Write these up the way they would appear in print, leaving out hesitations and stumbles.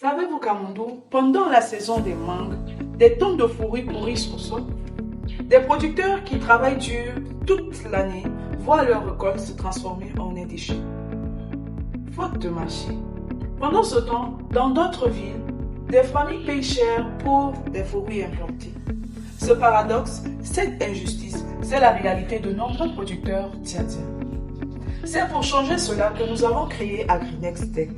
Savez-vous qu'à Moundou, pendant la saison des mangues, des tonnes de fourrure pourrissent au sol? Des producteurs qui travaillent dur toute l'année voient leur récolte se transformer en un déchet. Faute de marché. Pendant ce temps, dans d'autres villes, des familles payent cher pour des fourrures importées. Ce paradoxe, cette injustice, c'est la réalité de nombreux producteurs tchadiens. C'est pour changer cela que nous avons créé Agrinex Tech.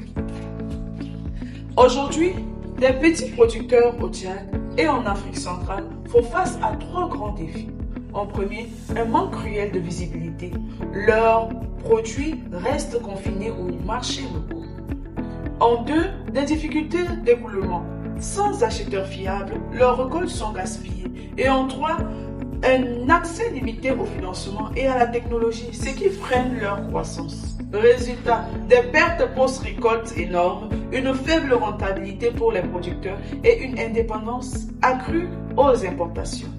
Aujourd'hui, les petits producteurs au Tchad et en Afrique centrale font face à trois grands défis. En premier, un manque cruel de visibilité. Leurs produits restent confinés aux marchés locaux. En deux, des difficultés d'écoulement. Sans acheteurs fiables, leurs récoltes sont gaspillées. Et en trois, un accès limité au financement et à la technologie, ce qui freine leur croissance. Résultat, des pertes post-récolte énormes, une faible rentabilité pour les producteurs et une indépendance accrue aux importations.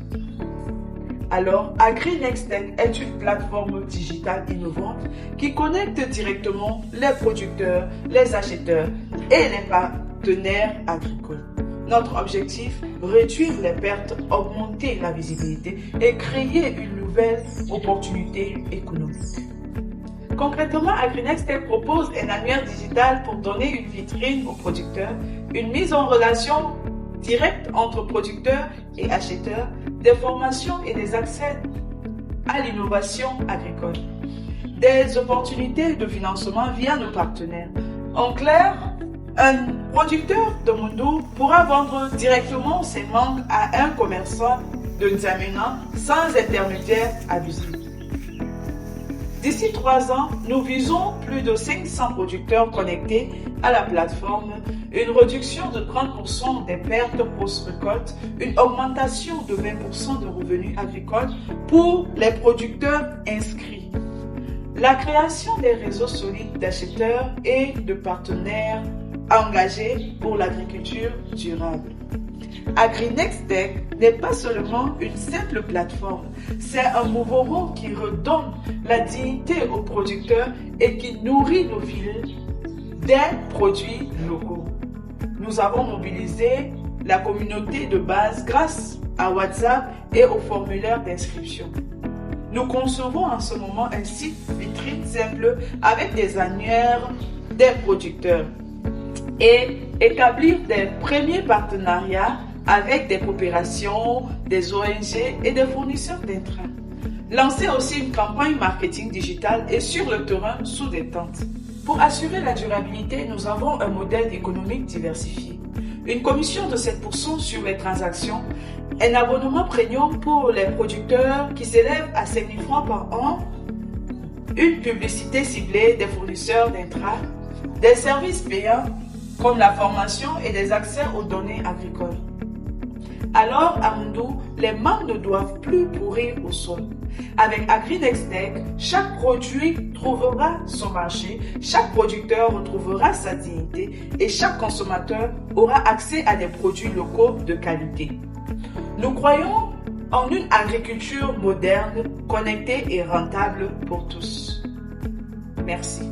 Alors, Agrinex Tech est une plateforme digitale innovante qui connecte directement les producteurs, les acheteurs et les partenaires agricoles. Notre objectif, réduire les pertes, augmenter la visibilité et créer une nouvelle opportunité économique. Concrètement, Agrinex Tech propose un annuaire digital pour donner une vitrine aux producteurs, une mise en relation directe entre producteurs et acheteurs, des formations et des accès à l'innovation agricole, des opportunités de financement via nos partenaires. En clair, un producteur de Moundou pourra vendre directement ses mangues à un commerçant de N'Djamena sans intermédiaire abusif. D'ici 3 ans, nous visons plus de 500 producteurs connectés à la plateforme, une réduction de 30% des pertes post-récolte, une augmentation de 20% de revenus agricoles pour les producteurs inscrits, la création des réseaux solides d'acheteurs et de partenaires engagés pour l'agriculture durable. Agrinex Tech n'est pas seulement une simple plateforme, c'est un mouvement qui redonne la dignité aux producteurs et qui nourrit nos villes des produits locaux. Nous avons mobilisé la communauté de base grâce à WhatsApp et au formulaire d'inscription. Nous concevons en ce moment un site vitrine simple avec des annuaires des producteurs et établir des premiers partenariats avec des coopérations, des ONG et des fournisseurs d'intrants. Lancer aussi une campagne marketing digitale et sur le terrain sous des tentes. Pour assurer la durabilité, nous avons un modèle économique diversifié. Une commission de 7% sur les transactions, un abonnement premium pour les producteurs qui s'élève à 5 000 francs par an, une publicité ciblée des fournisseurs d'intrants, des services payants comme la formation et des accès aux données agricoles. Alors, à Moundou, les mangues ne doivent plus pourrir au sol. Avec Agrinex Tech, chaque produit trouvera son marché, chaque producteur retrouvera sa dignité et chaque consommateur aura accès à des produits locaux de qualité. Nous croyons en une agriculture moderne, connectée et rentable pour tous. Merci.